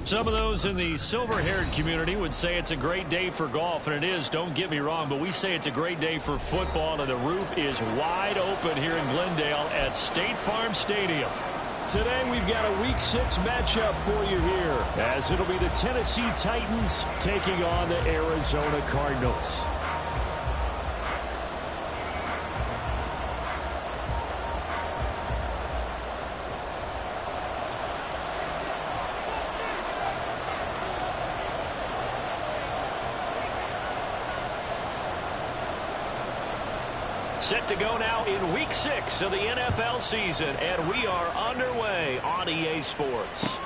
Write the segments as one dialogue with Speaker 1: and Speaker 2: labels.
Speaker 1: Some of those in the silver-haired community would say it's a great day for golf, and it is, don't get me wrong, but we say it's a great day for football, and the roof is wide open here in Glendale at State Farm Stadium.
Speaker 2: Today we've got a Week 6 matchup for you here, as it'll be the Tennessee Titans taking on the Arizona Cardinals.
Speaker 1: Set to go now in Week 6 of the NFL season, and we are underway on EA Sports.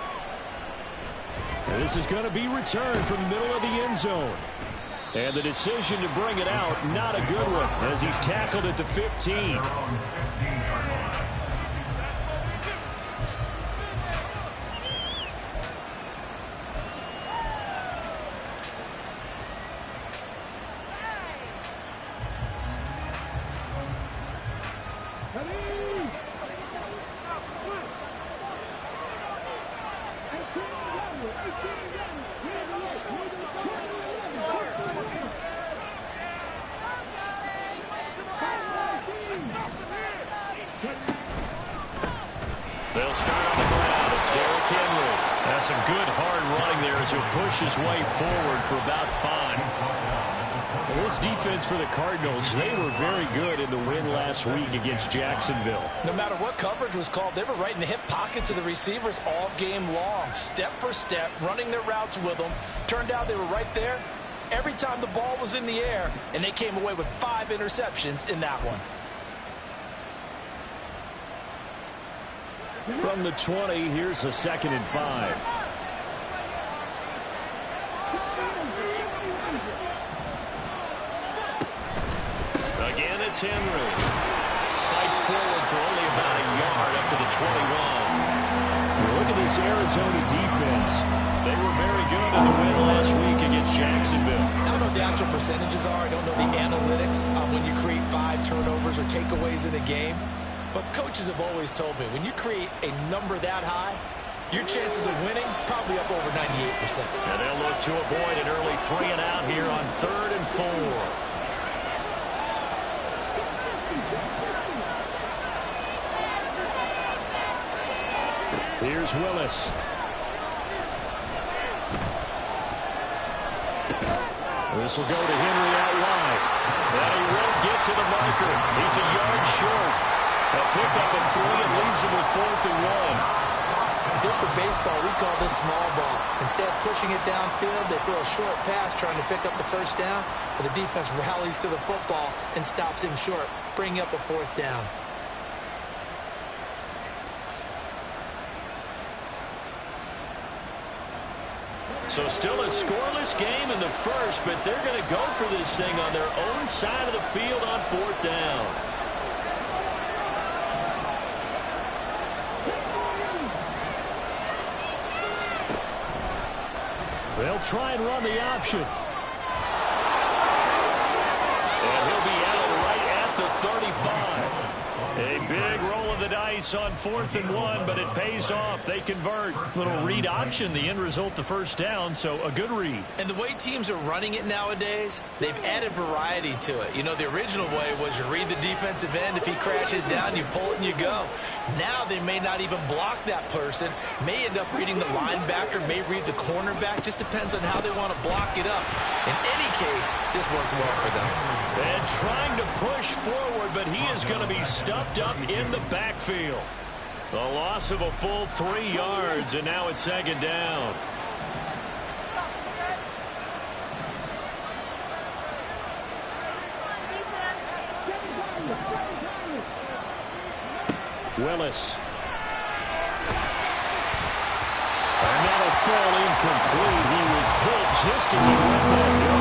Speaker 2: And this is going to be returned from the middle of the end zone. And the decision to bring it out, not a good one, as he's tackled at the 15.
Speaker 1: They'll start on the ground. It's Derrick Henry. That's some good hard running there as he'll push his way forward for about 5.
Speaker 2: Well, this defense for the Cardinals, they were very good in the win last week against Jacksonville.
Speaker 3: No matter what coverage was called, they were right in the hip pockets of the receivers all game long, step for step, running their routes with them. Turned out they were right there every time the ball was in the air, and they came away with 5 interceptions in that one.
Speaker 2: From the 20, here's a 2nd and 5.
Speaker 1: Again, it's Henry. Fights forward for only about a yard up to the 21.
Speaker 2: Look at this Arizona defense. They were very good in the win last week against Jacksonville.
Speaker 3: I don't know what the actual percentages are. I don't know the analytics on when you create 5 turnovers or takeaways in a game. But coaches have always told me, when you create a number that high, your chances of winning probably up over 98%.
Speaker 1: And they'll look to avoid an early 3 and out here on 3rd and 4.
Speaker 2: Here's Willis. This will go to Henry out wide.
Speaker 1: And he won't get to the marker. He's a yard short. A pickup of 3 and leaves him with 4th and 1.
Speaker 3: Just for baseball, we call this small ball. Instead of pushing it downfield, they throw a short pass trying to pick up the 1st down, but the defense rallies to the football and stops him short, bringing up a 4th down.
Speaker 1: So still a scoreless game in the 1st, but they're going to go for this thing on their own side of the field on 4th down.
Speaker 2: They'll try and run the option.
Speaker 1: And he'll be out right at the 35. A big roll of the dice on 4th and 1, but it pays off. They convert. Little read option, the end result, the 1st down, so a good read.
Speaker 3: And the way teams are running it nowadays, they've added variety to it. You know, the original way was you read the defensive end. If he crashes down, you pull it and you go. Now they may not even block that person, may end up reading the linebacker, may read the cornerback. Just depends on how they want to block it up. In any case, this worked well for them.
Speaker 1: And trying to push forward, but he is going to be stuffed up in the backfield. The loss of a full 3 yards, and now it's 2nd down.
Speaker 2: Willis. And that'll fall incomplete. He was hit just as he let that go.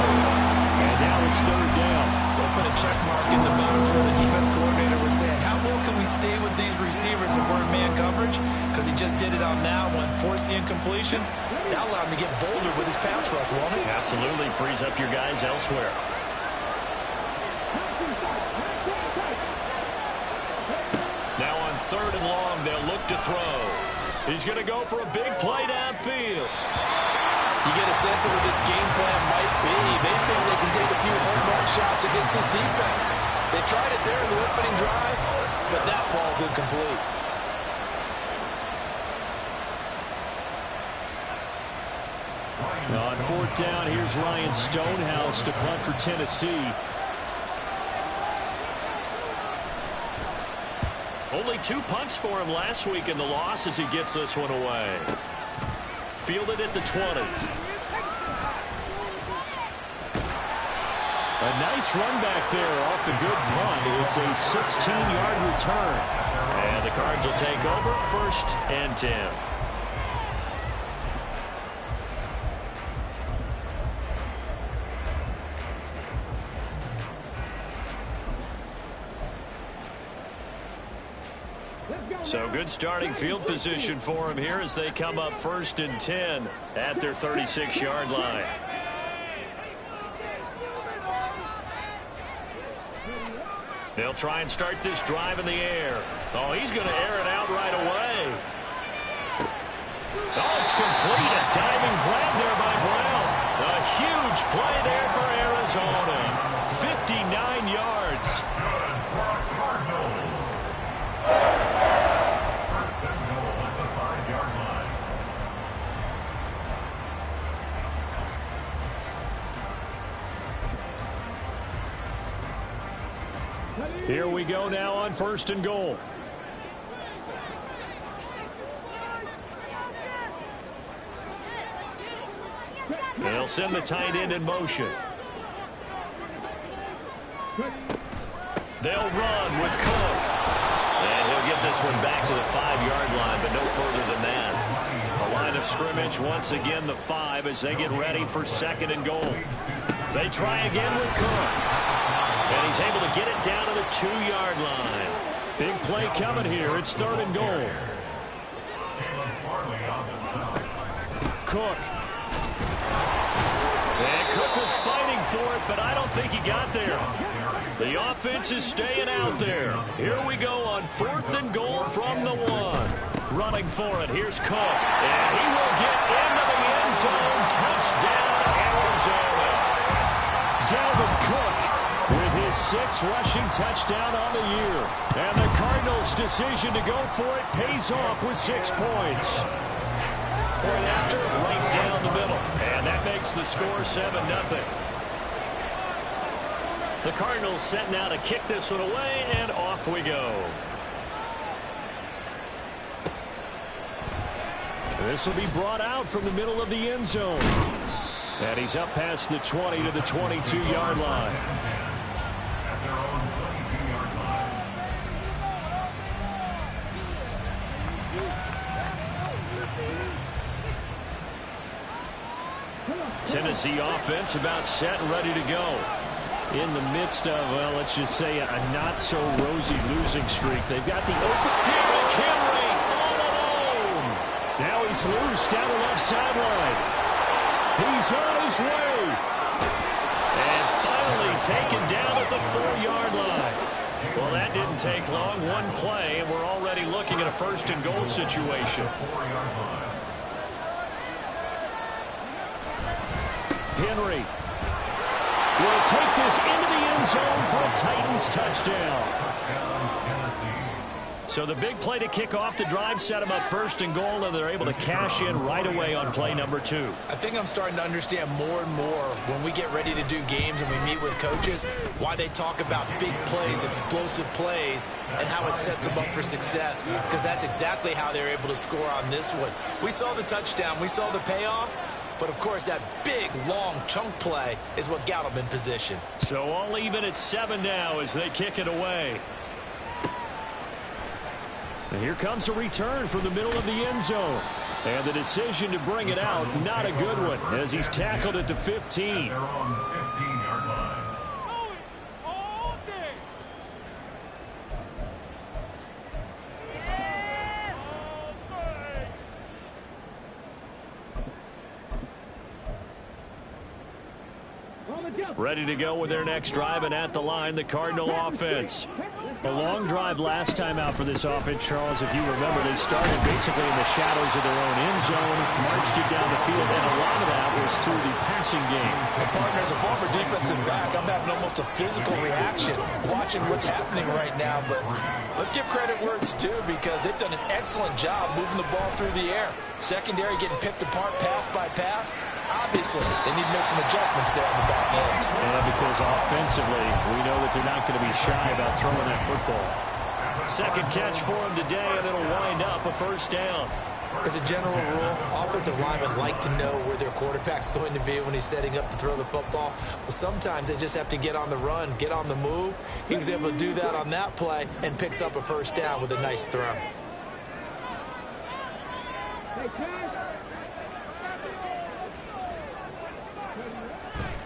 Speaker 2: And now it's 3rd down.
Speaker 3: They'll put a check mark in the box where the defense coordinator was saying, how well can we stay with these receivers if we're in man coverage? Because he just did it on that one. Force the incompletion. That'll allow him to get bolder with his pass rush, won't it?
Speaker 1: Absolutely. Frees up your guys elsewhere. Now on 3rd and long, they'll look to throw. He's going to go for a big play downfield.
Speaker 3: You get a sense of what this game plan might be. They think they can take a few home run shots against this defense. They tried it there in the opening drive, but that ball's incomplete.
Speaker 2: On fourth down, here's Ryan Stonehouse to punt for Tennessee.
Speaker 1: Only 2 punts for him last week in the loss as he gets this one away. Fielded at the 20.
Speaker 2: A nice run back there off the good punt. It's a 16-yard return.
Speaker 1: And the Cards will take over 1st and 10. So good starting field position for him here as they come up 1st and 10 at their 36-yard line. They'll try and start this drive in the air. Oh, he's going to air it out right away. Oh, it's complete. A diving grab there by Brown. A huge play there for Arizona. 59 yards.
Speaker 2: Here we go now on 1st and goal.
Speaker 1: They'll send the tight end in motion. They'll run with Cook. And he'll get this one back to the 5-yard line, but no further than that. A line of scrimmage, once again the 5 as they get ready for 2nd and goal. They try again with Cook. And he's able to get it down to the 2-yard line.
Speaker 2: Big play coming here. It's 3rd and goal. Cook.
Speaker 1: And Cook was fighting for it, but I don't think he got there. The offense is staying out there. Here we go on 4th and goal from the 1. Running for it. Here's Cook. And he will get into the end zone. Touchdown, Arizona.
Speaker 2: Dalvin Cook with his 6th rushing touchdown on the year. And the Cardinals' decision to go for it pays off with 6 points.
Speaker 1: Point after, right down the middle. And that makes the score 7-0. The Cardinals set now to kick this one away, and off we go.
Speaker 2: This will be brought out from the middle of the end zone. And he's up past the 20 to the 22-yard line.
Speaker 1: Tennessee offense about set and ready to go.
Speaker 2: In the midst of, well, let's just say a not-so-rosy losing streak. They've got the open.
Speaker 1: Derrick Henry all alone.
Speaker 2: Now he's loose down the left sideline. He's on his way.
Speaker 1: And finally taken down at the 4-yard line. Well, that didn't take long. One play, and we're already looking at a 1st and goal situation.
Speaker 2: Henry will take this into the end zone for a Titans touchdown.
Speaker 1: So the big play to kick off the drive set them up 1st and goal, and they're able to cash in right away on play number 2.
Speaker 3: I think I'm starting to understand more and more when we get ready to do games and we meet with coaches why they talk about big plays, explosive plays, and how it sets them up for success, because that's exactly how they're able to score on this one. We saw the touchdown. We saw the payoff. But, of course, that big, long chunk play is what got them in position.
Speaker 1: So all even at 7 now as they kick it away.
Speaker 2: And here comes a return from the middle of the end zone. And the decision to bring it out, not a good one, as he's tackled at the 15. Ready to go with their next drive, and at the line, the Cardinal offense. A long drive last time out for this offense, Charles. If you remember, they started basically in the shadows of their own end zone, marched it down the field, and a lot of that was through the passing game.
Speaker 3: Well, partner, as a former defensive back, I'm having almost a physical reaction watching what's happening right now. But let's give credit where it's due, because they've done an excellent job moving the ball through the air. Secondary getting picked apart pass by pass. Obviously, they need to make some adjustments there on the back end.
Speaker 2: Yeah, because offensively, we know that they're not going to be shy about throwing that football.
Speaker 1: Second catch for him today, and it'll wind up a first down.
Speaker 3: As a general rule, offensive linemen like to know where their quarterback's going to be when he's setting up to throw the football. But sometimes they just have to get on the run, get on the move. He was able to do that on that play and picks up a first down with a nice throw.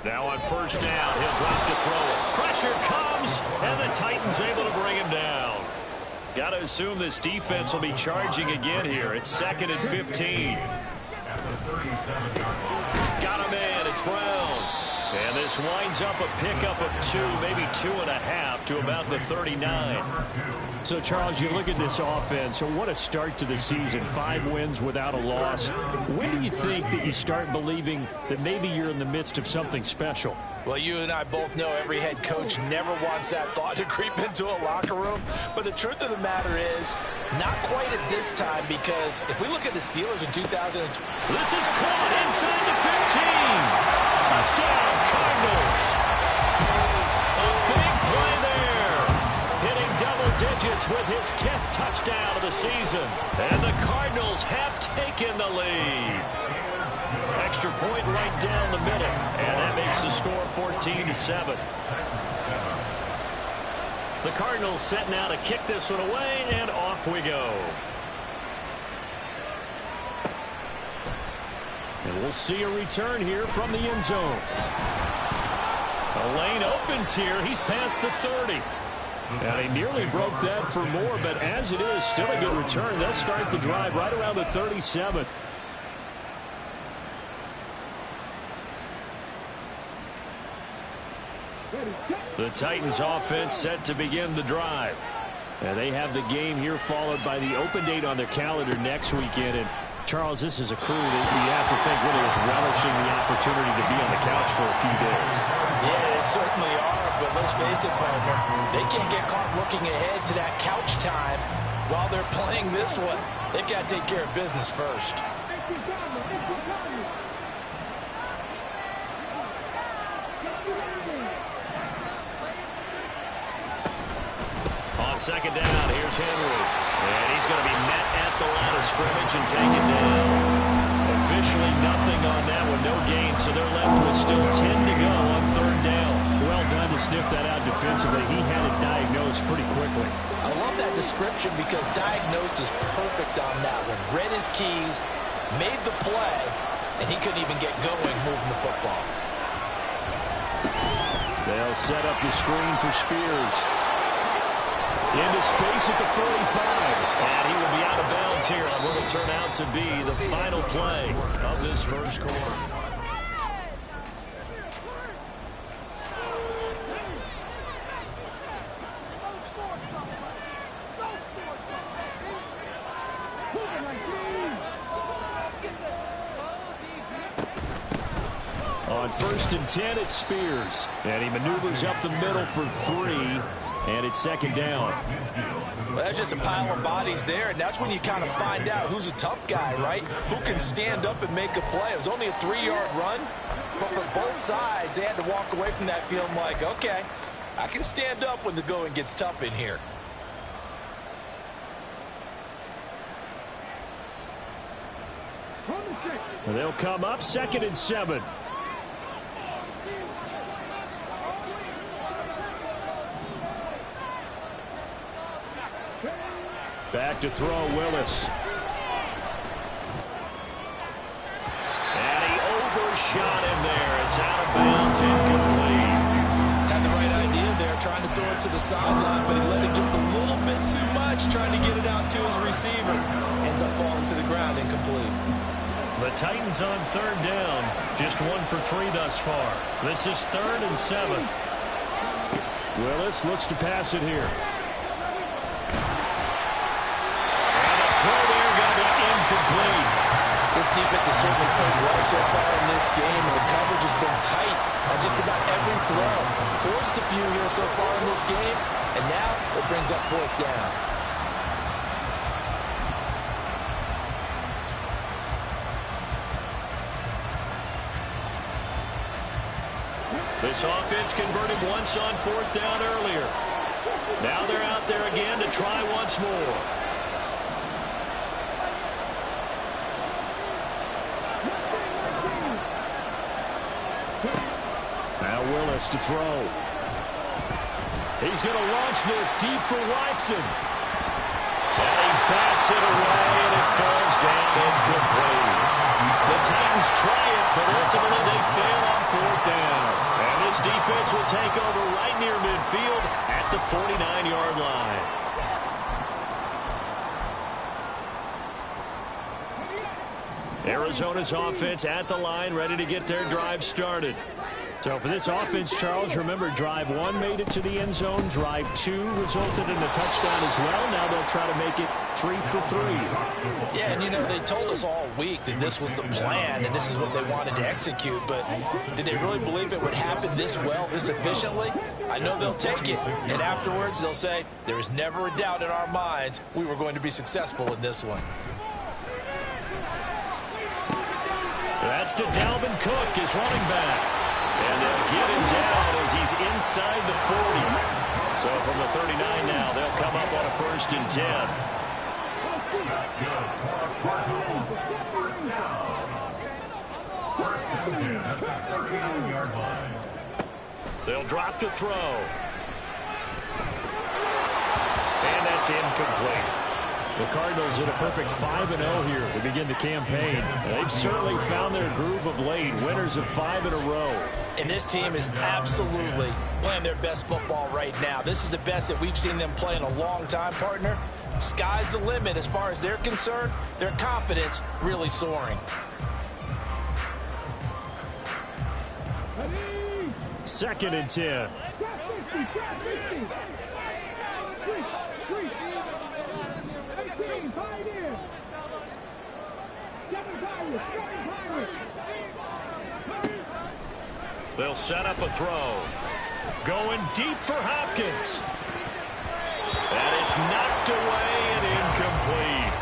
Speaker 1: Now on first down, he'll drop the throw. Pressure comes, and the Titans able to bring him down. Got to assume this defense will be charging again here. It's 2nd and 15. Got him in. It's Brown. And this winds up a pickup of 2, maybe 2.5 to about the 39.
Speaker 2: So, Charles, you look at this offense, so what a start to the season. 5 wins without a loss. When do you think that you start believing that maybe you're in the midst of something special?
Speaker 3: Well, you and I both know every head coach never wants that thought to creep into a locker room. But the truth of the matter is, not quite at this time, because if we look at the Steelers in 2020.
Speaker 1: This is caught inside the 15. Touchdown, Cardinals. A big play there. Hitting double digits with his 10th touchdown of the season. And the Cardinals have taken the lead. Extra point right down the middle. And that makes the score 14-7. The Cardinals setting out to kick this one away, and off we go.
Speaker 2: And we'll see a return here from the end zone.
Speaker 1: The lane opens here. He's past the 30.
Speaker 2: And he nearly broke that for more, but as it is, still a good return. They'll start the drive right around the 37.
Speaker 1: The Titans offense set to begin the drive.
Speaker 2: And they have the game here followed by the open date on their calendar next weekend. And Charles, this is a crew that you have to think really is relishing the opportunity to be on the couch for a few days.
Speaker 3: Yeah, they certainly are, but let's face it, partner, they can't get caught looking ahead to that couch time while they're playing this one. They've got to take care of business first.
Speaker 1: On second down, here's Henry. And he's going to be met at the line of scrimmage and taken down. Officially nothing on that one, no gain, so they're left with still 10 to go on third down.
Speaker 2: Well done to sniff that out defensively. He had it diagnosed pretty quickly.
Speaker 3: I love that description because diagnosed is perfect on that one. Read his keys, made the play, and he couldn't even get going moving the football.
Speaker 2: They'll set up the screen for Spears. Into space at the 45.
Speaker 1: And he will be out of bounds here on what will turn out to be the final play of this first quarter.
Speaker 2: On 1st and 10, it's Spears. And he maneuvers up the middle for 3. And it's second down.
Speaker 3: Well, that's just a pile of bodies there, and that's when you kind of find out who's a tough guy, right? Who can stand up and make a play. It was only a 3-yard run, but for both sides, they had to walk away from that feeling like, okay, I can stand up when the going gets tough in here.
Speaker 2: They'll come up 2nd and 7. Back to throw, Willis.
Speaker 1: And he overshot him there. It's out of bounds, incomplete.
Speaker 3: Had the right idea there, trying to throw it to the sideline, but he let him just a little bit too much, trying to get it out to his receiver. Ends up falling to the ground, incomplete.
Speaker 1: The Titans on third down. Just 1 for 3 thus far. This is 3rd and 7.
Speaker 2: Willis looks to pass it here.
Speaker 1: And a throw there going to be incomplete.
Speaker 3: This defense has certainly played well so far in this game, and the coverage has been tight on just about every throw. Forced a few here so far in this game, and now it brings up 4th down.
Speaker 1: This offense converted once on 4th down earlier. Now they're out there again to try once more.
Speaker 2: Now Willis to throw.
Speaker 1: He's going to launch this deep for Watson. And he bats it away, and it falls down incomplete. The Titans try it, but ultimately they fail on 4th down. And this defense will take over right near midfield at the 49-yard line. Arizona's offense at the line, ready to get their drive started.
Speaker 2: So for this offense, Charles, remember, drive 1 made it to the end zone. Drive 2 resulted in a touchdown as well. Now they'll try to make it 3 for 3.
Speaker 3: Yeah, and you know, they told us all week that this was the plan and this is what they wanted to execute, but did they really believe it would happen this well, this efficiently? I know they'll take it, and afterwards they'll say, there was never a doubt in our minds we were going to be successful in this one.
Speaker 1: That's to Dalvin Cook, his running back. And they'll get him down as he's inside the 40. So from the 39 now, they'll come up on a 1st and 10. They'll drop to throw. And that's incomplete.
Speaker 2: The Cardinals in a perfect 5-0 here to begin the campaign. They've certainly found their groove of late, winners of 5 in a row.
Speaker 3: And this team is absolutely playing their best football right now. This is the best that we've seen them play in a long time, partner. Sky's the limit as far as they're concerned. Their confidence really soaring.
Speaker 2: 2nd and 10.
Speaker 1: They'll set up a throw. Going deep for Hopkins. And it's knocked away and incomplete.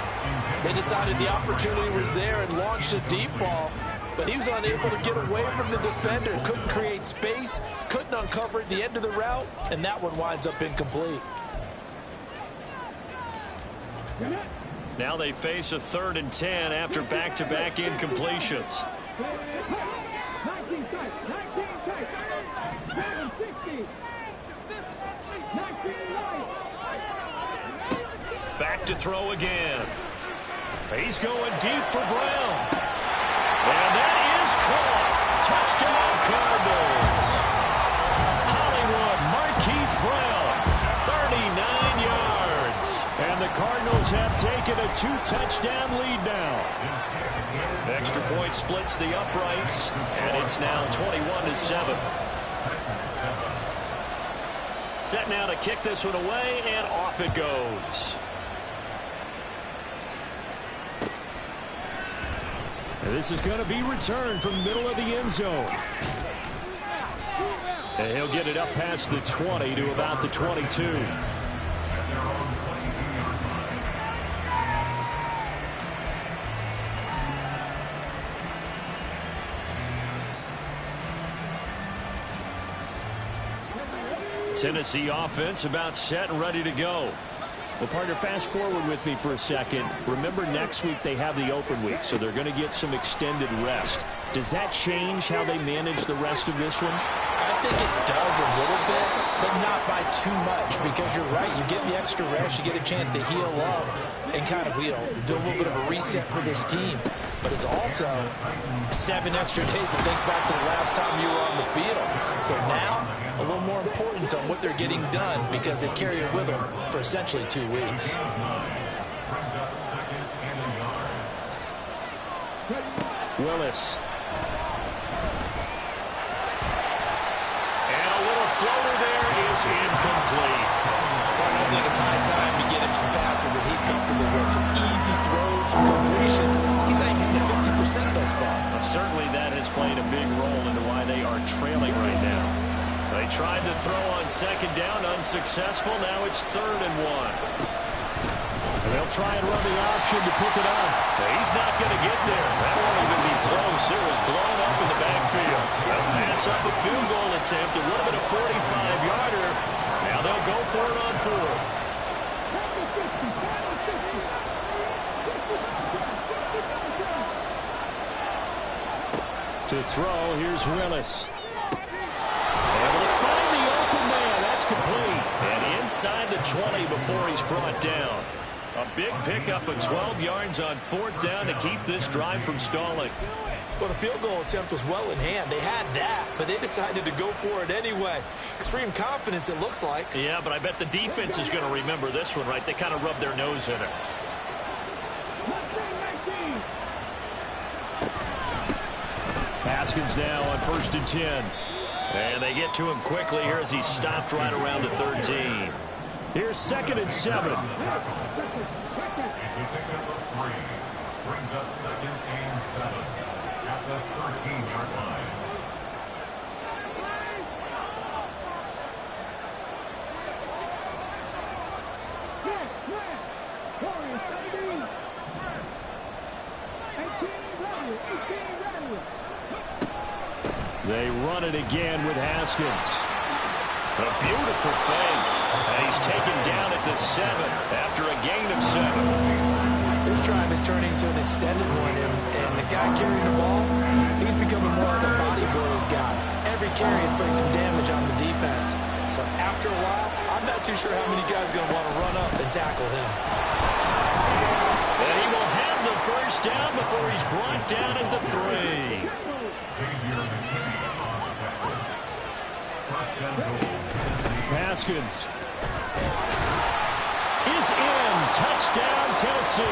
Speaker 3: They decided the opportunity was there and launched a deep ball, but he was unable to get away from the defender. Couldn't create space, couldn't uncover at the end of the route, and that one winds up incomplete.
Speaker 1: Now they face a 3rd and 10 after back-to-back incompletions. Back to throw again. He's going deep for Brown. And that is caught. Touchdown, Cardinals. Hollywood Marquise Brown, 39 yards.
Speaker 2: And the Cardinals have taken a 2-touchdown lead now.
Speaker 1: Extra point splits the uprights, and it's now 21-7. Set now to kick this one away, and off it goes.
Speaker 2: And this is going to be returned from the middle of the end zone. And he'll get it up past the 20 to about the 22.
Speaker 1: Tennessee offense about set and ready to go.
Speaker 2: Well, partner, fast forward with me for a second. Remember, next week they have the open week, so they're going to get some extended rest. Does that change how they manage the rest of this one?
Speaker 3: I think it does a little bit, but not by too much, because you're right. You get the extra rest, you get a chance to heal up and kind of, do a little bit of a reset for this team. But it's also 7 extra days to think back to the last time you were on the field. So now, a little more importance on what they're getting done because they carry it with them for essentially 2 weeks.
Speaker 2: Willis.
Speaker 1: And a little floater there is incomplete.
Speaker 3: I think it's high time to get him some passes that he's comfortable with. Some easy throws, some completions. He's not even hitting 50% thus far.
Speaker 1: Well, certainly that has played a big role into why they are trailing right now. They tried to throw on second down, unsuccessful. Now it's 3rd and 1.
Speaker 2: And they'll try and run the option to pick it up.
Speaker 1: He's not going to get there. That won't even be close. It was blown up in the backfield. A pass up a field goal attempt. It would have been a 45-yarder. Now they'll go for it on 4th.
Speaker 2: To throw, here's Willis. Able to find the open man. That's complete.
Speaker 1: And inside the 20 before he's brought down. A big pickup of 12 yards on 4th down to keep this drive from stalling.
Speaker 3: Well, the field goal attempt was well in hand. They had that, but they decided to go for it anyway. Extreme confidence, it looks like.
Speaker 1: Yeah, but I bet the defense is going to remember this one, right? They kind of rubbed their nose in it.
Speaker 2: Haskins now on 1st and 10.
Speaker 1: And they get to him quickly here as he stopped right around the 13.
Speaker 2: Here's 2nd and 7.
Speaker 4: Brings up 2nd and 7 at the 13-yard line.
Speaker 2: They run it again with Haskins.
Speaker 1: A beautiful fake. And he's taken down at the 7 after a gain of 7.
Speaker 3: This drive is turning into an extended one, and the guy carrying the ball, he's becoming more of a body blows guy. Every carry is putting some damage on the defense. So after a while, I'm not too sure how many guys are going to want to run up and tackle him.
Speaker 1: And he will have the 1st down before he's brought down at the 3.
Speaker 2: Haskins
Speaker 1: is in. Touchdown, Tennessee.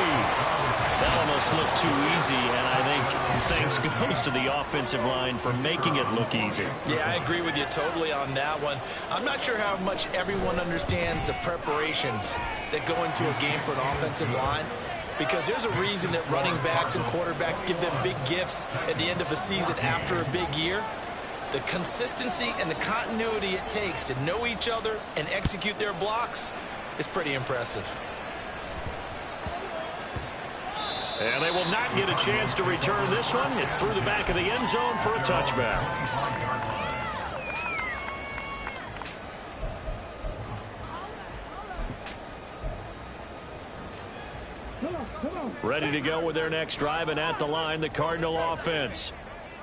Speaker 1: That almost looked too easy, and I think thanks goes to the offensive line for making it look easy.
Speaker 3: Yeah, I agree with you totally on that one. I'm not sure how much everyone understands the preparations that go into a game for an offensive line, because there's a reason that running backs and quarterbacks give them big gifts at the end of the season after a big year. The consistency and the continuity it takes to know each other and execute their blocks is pretty impressive.
Speaker 1: And they will not get a chance to return this one. It's through the back of the end zone for a touchback. Ready to go with their next drive, and at the line, the Cardinal offense.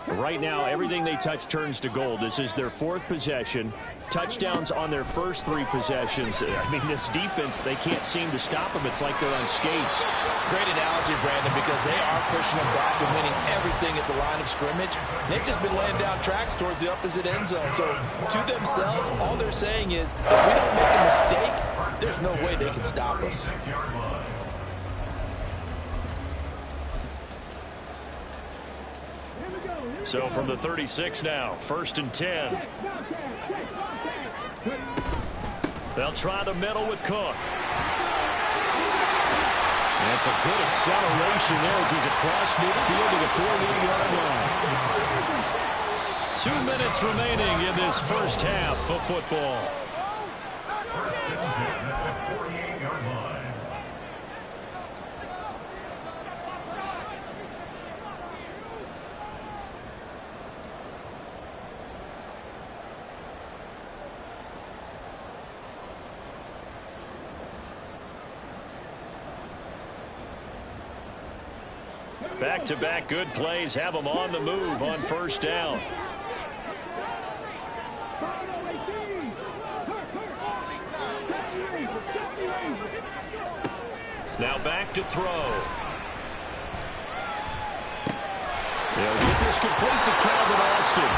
Speaker 2: Right now, everything they touch turns to gold. This is their 4th possession. Touchdowns on their first 3 possessions. I mean, this defense, they can't seem to stop them. It's like they're on skates.
Speaker 3: Great analogy, Brandon, because they are pushing them back and winning everything at the line of scrimmage. They've just been laying down tracks towards the opposite end zone. So, to themselves, all they're saying is, if we don't make a mistake, there's no way they can stop us.
Speaker 1: So from the 36 now, 1st and 10. They'll try the middle with Cook.
Speaker 2: That's a good acceleration there as he's across midfield to the 48-yard line.
Speaker 1: 2 minutes remaining in this first half of football. Back-to-back good plays have them on the move on 1st down. Now back to throw.
Speaker 2: They'll get this complete to Calvin Austin.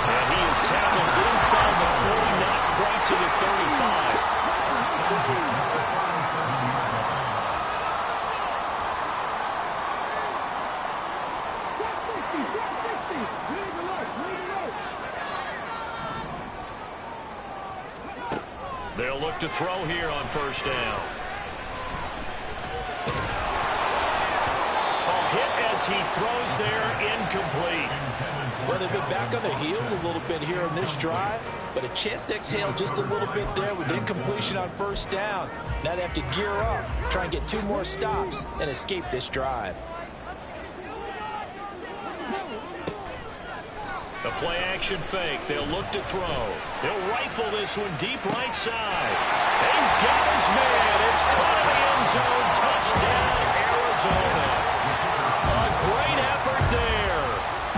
Speaker 1: And he is tackled inside the 40, not quite to the 35. They'll look to throw here on first down. Hit as he throws there, incomplete.
Speaker 3: Well, they've been back on their heels a little bit here in this drive, but a chance to exhale just a little bit there with incompletion on first down. Now they have to gear up, try and get 2 more stops, and escape this drive.
Speaker 1: A play-action fake. They'll look to throw. They'll rifle this one deep right side. He's got his man. It's caught in the end zone. Touchdown, Arizona. A great effort there.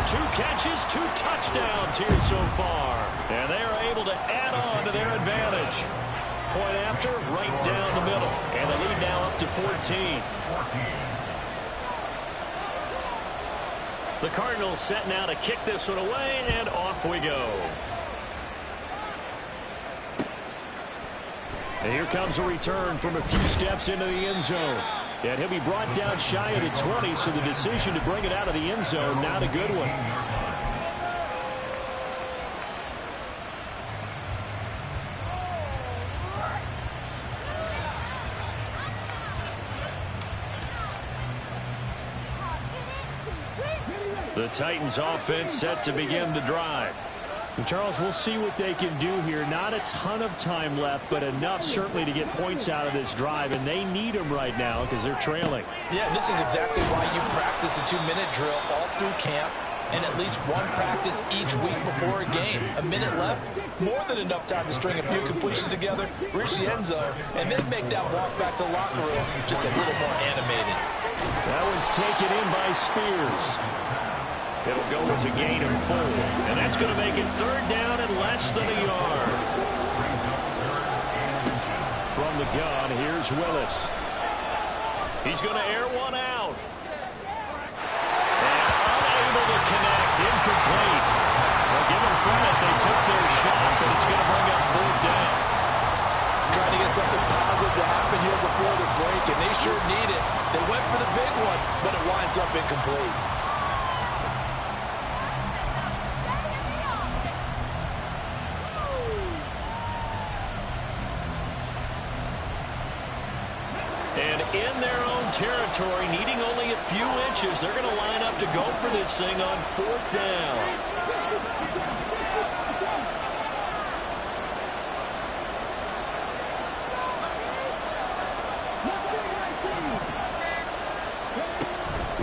Speaker 1: 2 catches, 2 touchdowns here so far. And they are able to add on to their advantage. Point after, right down the middle. And the lead now up to 14. The Cardinals set now to kick this one away, and off we go. And here comes a return from a few steps into the end zone. And he'll be brought down shy of the 20, so the decision to bring it out of the end zone, not a good one. The Titans offense set to begin the drive. And Charles, we'll see what they can do here. Not a ton of time left, but enough certainly to get points out of this drive, and they need them right now because they're trailing.
Speaker 3: Yeah, this is exactly why you practice a 2-minute drill all through camp and at least 1 practice each week before a game. A minute left, more than enough time to string a few completions together, reach the end zone, and then make that walk back to the locker room just a little more animated.
Speaker 1: That one's taken in by Spears. It'll go as a gain of 4, and that's going to make it 3rd down and less than a yard. From the gun, here's Willis. He's going to air one out. And unable to connect, incomplete. Well, give them credit, they took their shot, but it's going to bring up 4th down.
Speaker 3: Trying to get something positive to happen here before the break, and they sure need it. They went for the big one, but it winds up incomplete.
Speaker 1: And in their own territory, needing only a few inches, they're going to line up to go for this thing on 4th down.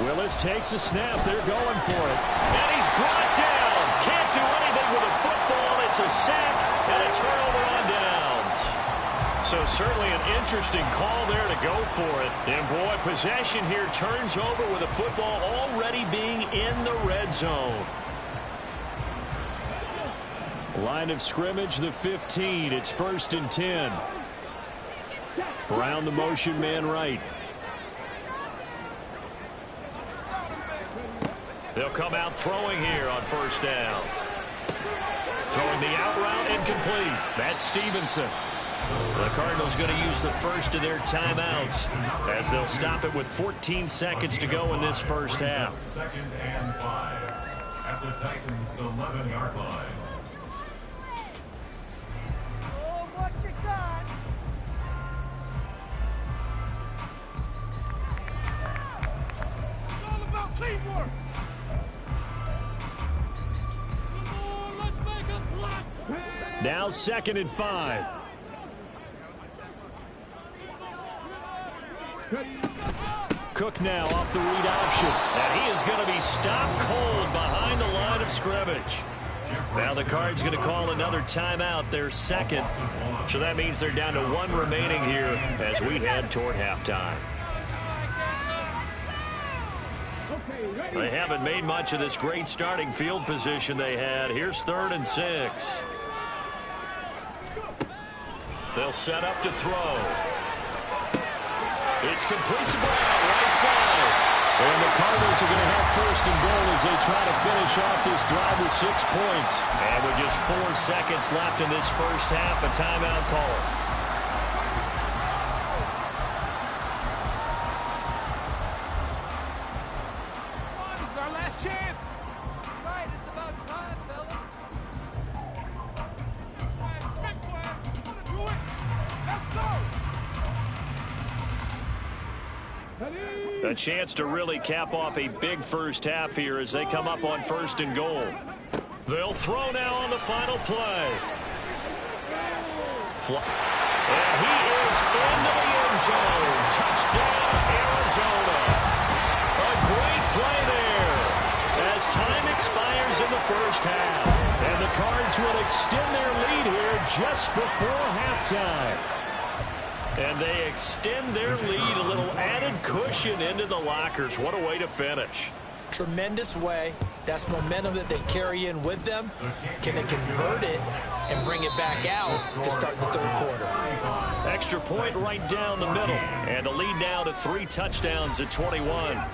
Speaker 1: Willis takes a snap. They're going for it. And he's brought down. Can't do anything with a football. It's a sack and a turnover on downs. So certainly an interesting call there to go for it. And boy, possession here turns over with a football already being in the red zone. Line of scrimmage, the 15. It's 1st and 10. Around the motion man right. They'll come out throwing here on 1st down. Throwing the out route, incomplete. That's Stevenson. The Cardinals going to use the first of their timeouts as they'll stop it with 14 seconds to go in this first half.
Speaker 4: 2nd and 5 at the Titans' 11-yard line.
Speaker 5: Oh, what you got? It's all about teamwork. Come on, let's make a play.
Speaker 1: Now 2nd and 5. Cook now off the read option. And he is going to be stopped cold behind the line of scrimmage. Now the Cards going to call another timeout, their 2nd. So that means they're down to 1 remaining here as we head toward halftime. They haven't made much of this great starting field position they had. Here's 3rd and 6. They'll set up to throw. It's complete to Brown, right side. And the Cardinals are going to have 1st and goal as they try to finish off this drive with 6 points. And with just 4 seconds left in this first half, a timeout call.
Speaker 5: This is our last chance. Right, it's about time, fella. Big play. Wanna do it?
Speaker 1: A chance to really cap off a big first half here as they come up on 1st and goal. They'll throw now on the final play. And he is into the end zone. Touchdown, Arizona. A great play there as time expires in the first half. And the Cards will extend their lead here just before halftime. And they extend their lead, a little added cushion into the lockers. What a way to finish.
Speaker 3: Tremendous way. That's momentum that they carry in with them. Can they convert it and bring it back out to start the 3rd quarter?
Speaker 1: Extra point right down the middle. And a lead now to 3 touchdowns at 21.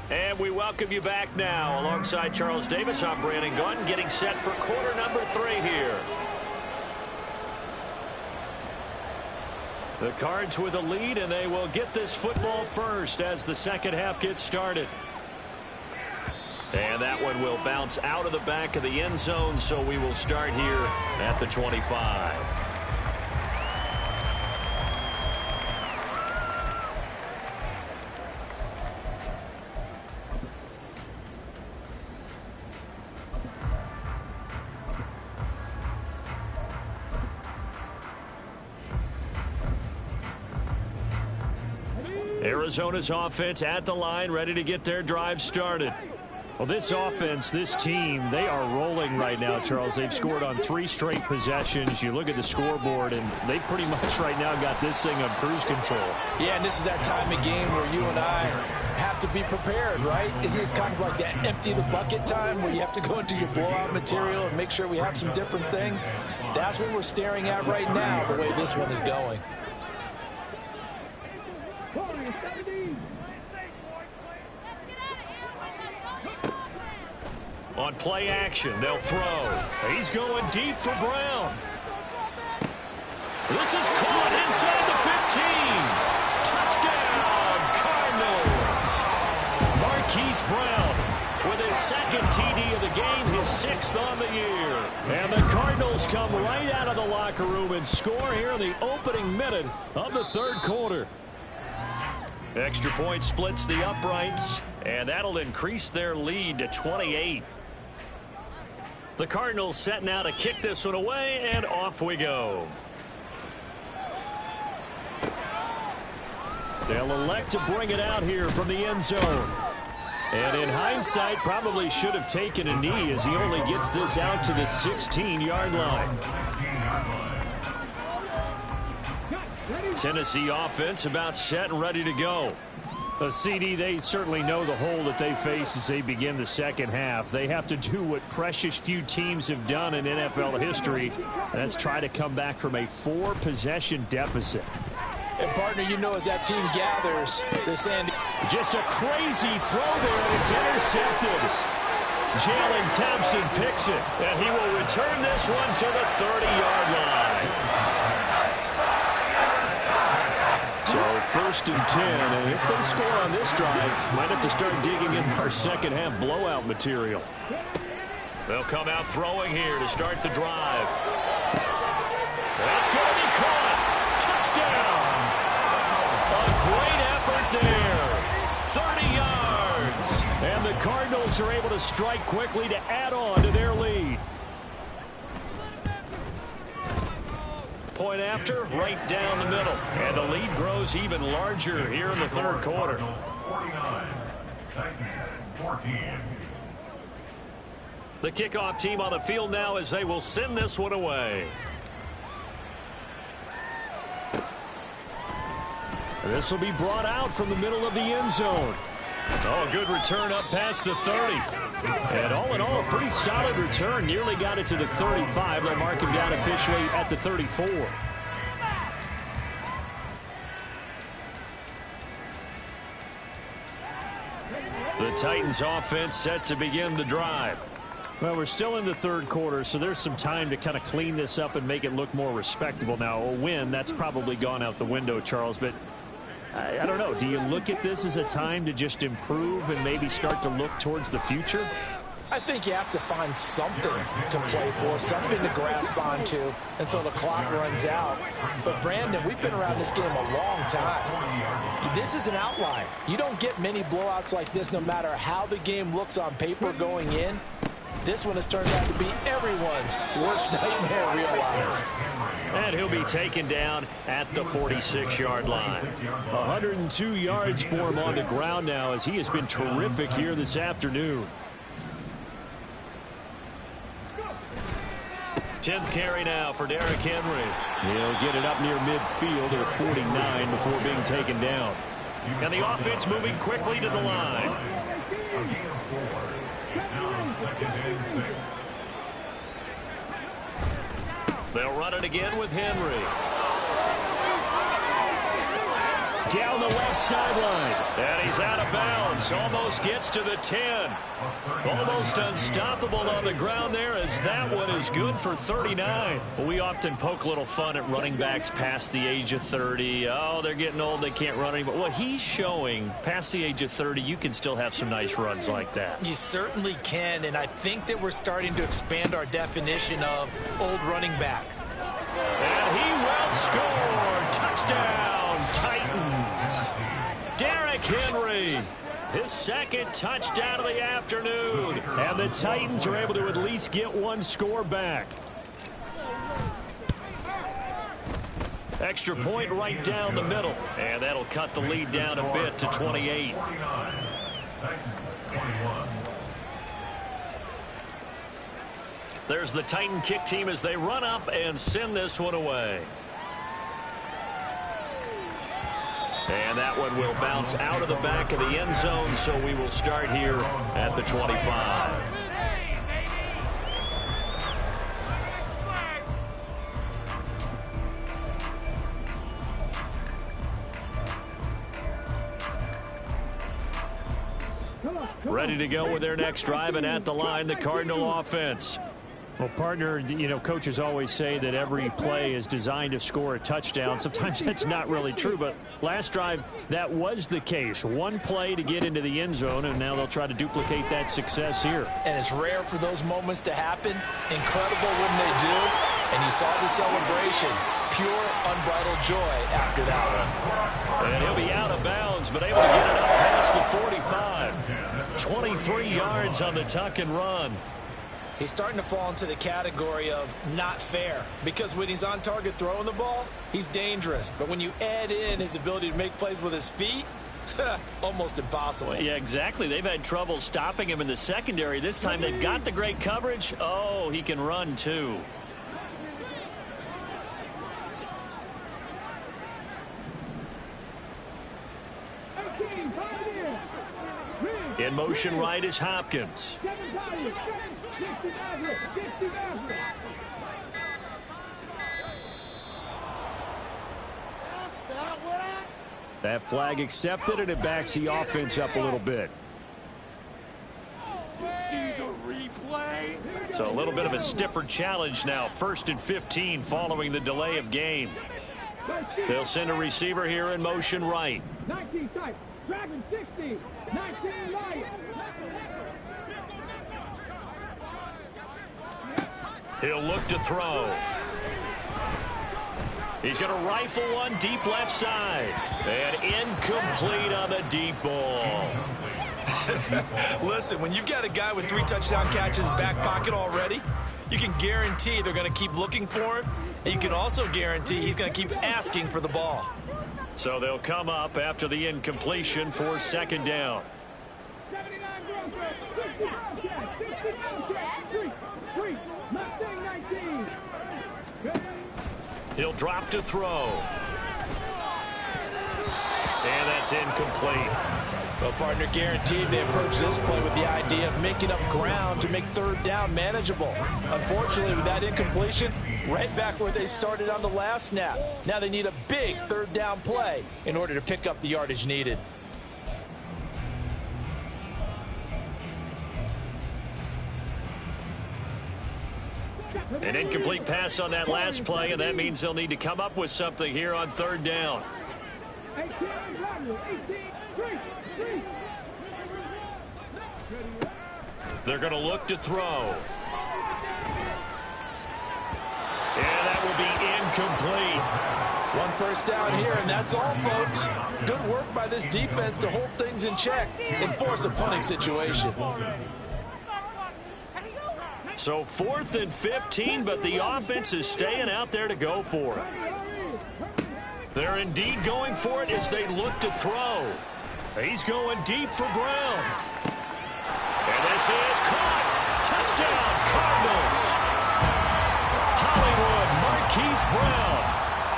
Speaker 1: And we welcome you back now. Alongside Charles Davis, I'm Brandon Gunn, getting set for quarter number 3 here. The Cards with a lead, and they will get this football first as the second half gets started. And that one will bounce out of the back of the end zone, so we will start here at the 25. Arizona's offense at the line, ready to get their drive started.
Speaker 2: Well, this offense, this team, they are rolling right now, Charles. They've scored on 3 straight possessions. You look at the scoreboard, and they pretty much right now got this thing on cruise control.
Speaker 3: Yeah, and this is that time of game where you and I have to be prepared, right? Isn't this kind of like that empty the bucket time where you have to go into your blowout material and make sure we have some different things? That's what we're staring at right now, the way this one is going.
Speaker 1: On play action, they'll throw. He's going deep for Brown. This is caught inside the 15. Touchdown, Cardinals. Marquise Brown with his 2nd TD of the game, his 6th on the year. And the Cardinals come right out of the locker room and score here in the opening minute of the 3rd quarter. Extra point splits the uprights, and that'll increase their lead to 28. The Cardinals set now to kick this one away, and off we go. They'll elect to bring it out here from the end zone. And in hindsight, probably should have taken a knee as he only gets this out to the 16-yard line. Tennessee offense about set and ready to go.
Speaker 2: CD, they certainly know the hole that they face as they begin the second half. They have to do what precious few teams have done in NFL history. That's try to come back from a 4-possession deficit.
Speaker 3: And, partner, you know as that team gathers, they're saying
Speaker 2: just a crazy throw there, and it's intercepted.
Speaker 1: Jalen Thompson picks it, and he will return this one to the 30-yard line.
Speaker 2: So 1st and 10, and if they score on this drive, might have to start digging in our second half blowout material.
Speaker 1: They'll come out throwing here to start the drive. That's going to be caught. Touchdown. A great effort there. 30 yards. And the Cardinals are able to strike quickly to add on to their lead. Point after, right down the middle. And the lead grows even larger here in the 3rd quarter.
Speaker 4: 49, Titans 14.
Speaker 1: The kickoff team on the field now as they will send this one away.
Speaker 2: This will be brought out from the middle of the end zone.
Speaker 1: Oh, good return up past the 30.
Speaker 2: And all in all, a pretty solid return. Nearly got it to the 35. They'll mark him down officially at the 34.
Speaker 1: The Titans offense set to begin the drive.
Speaker 2: Well, we're still in the 3rd quarter, so there's some time to kind of clean this up and make it look more respectable. Now, a win, that's probably gone out the window, Charles, but I don't know. Do you look at this as a time to just improve and maybe start to look towards the future?
Speaker 3: I think you have to find something to play for, something to grasp onto until the clock runs out. But, Brandon, we've been around this game a long time. This is an outlier. You don't get many blowouts like this no matter how the game looks on paper going in. This one has turned out to be everyone's worst nightmare realized.
Speaker 2: And he'll be taken down at the 46-yard line. 102 yards for him on the ground now as he has been terrific here this afternoon.
Speaker 1: 10th carry now for Derrick Henry.
Speaker 2: He'll get it up near midfield at 49 before being taken down.
Speaker 1: And the offense moving quickly to the line.
Speaker 4: It's now 2nd and 6.
Speaker 1: They'll run it again with Henry.
Speaker 2: Down the left sideline.
Speaker 1: And he's out of bounds. Almost gets to the 10. Almost unstoppable on the ground there as that one is good for 39.
Speaker 2: Well, we often poke a little fun at running backs past the age of 30. Oh, they're getting old. They can't run anymore. Well, he's showing past the age of 30, you can still have some nice runs like that.
Speaker 3: You certainly can, and I think that we're starting to expand our definition of old running back.
Speaker 1: And he will score. Touchdown, Titans. Derrick Henry, his second touchdown of the afternoon.
Speaker 2: And the Titans are able to at least get one score back.
Speaker 1: Extra point right down the middle. And that'll cut the lead down a bit to 28.
Speaker 4: 49. Titans 21.
Speaker 1: There's the Titan kick team as they run up and send this one away. And that one will bounce out of the back of the end zone, so we will start here at the 25. Ready to go with their next drive, and at the line, the Cardinal offense.
Speaker 2: Well, partner, you know, coaches always say that every play is designed to score a touchdown. Sometimes that's not really true, but last drive, that was the case. One play to get into the end zone, and now they'll try to duplicate that success here.
Speaker 3: And it's rare for those moments to happen. Incredible when they do. And you saw the celebration. Pure, unbridled joy after that one.
Speaker 1: And he'll be out of bounds, but able to get it up past the 45. 23 yards on the tuck and run.
Speaker 3: He's starting to fall into the category of not fair, because when he's on target throwing the ball, he's dangerous. But when you add in his ability to make plays with his feet, almost impossible.
Speaker 1: Well, yeah, exactly. They've had trouble stopping him in the secondary. This time they've got the great coverage. Oh, he can run too. In motion right is Hopkins.
Speaker 2: That flag accepted, and it backs the offense up a little bit.
Speaker 1: So a little bit of a stiffer challenge now. 1st and 15 following the delay of game. They'll send a receiver here in motion right.
Speaker 5: 19 tight. Dragon 60. 19 right.
Speaker 1: He'll look to throw. He's going to rifle one deep left side. And incomplete on the deep ball.
Speaker 3: Listen, when you've got a guy with 3 touchdown catches back pocket already, you can guarantee they're going to keep looking for him. And you can also guarantee he's going to keep asking for the ball.
Speaker 1: So they'll come up after the incompletion for 2nd down.
Speaker 5: 79 Mustang 19.
Speaker 1: He'll drop to throw. And that's incomplete.
Speaker 3: Well, partner, guaranteed they approach this play with the idea of making up ground to make 3rd down manageable. Unfortunately, with that incompletion, right back where they started on the last snap. Now they need a big 3rd down play in order to pick up the yardage needed.
Speaker 1: An incomplete pass on that last play, and that means they'll need to come up with something here on 3rd down.
Speaker 5: 18, 3.
Speaker 1: They're going to look to throw. And that will be incomplete.
Speaker 3: One first down here, and that's all, folks. Good work by this defense to hold things in check and force a punting situation.
Speaker 1: So 4th and 15, but the offense is staying out there to go for it. They're indeed going for it as they look to throw. He's going deep for Brown. And this is caught. Touchdown, Cardinals. Hollywood Marquise Brown,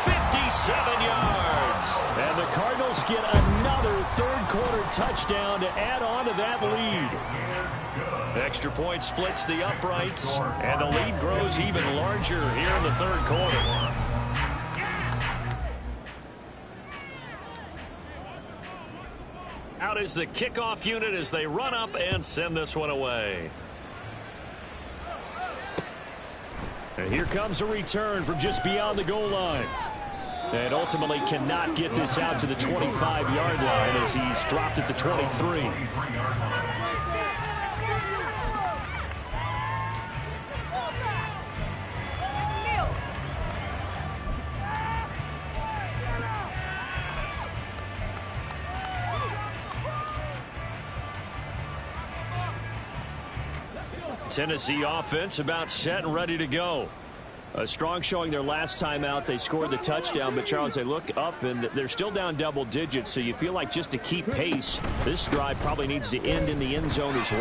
Speaker 1: 57 yards. And the Cardinals get another third-quarter touchdown to add on to that lead. Extra point splits the uprights, and the lead grows even larger here in the third quarter. Out is the kickoff unit as they run up and send this one away. And here comes a return from just beyond the goal line. And ultimately cannot get this out to the 25-yard line as he's dropped at the 23. Tennessee offense about set and ready to go. A strong showing their last time out. They scored the touchdown, but Charles, they look up and they're still down double digits, so you feel like just to keep pace, this drive probably needs to end in the end zone as well.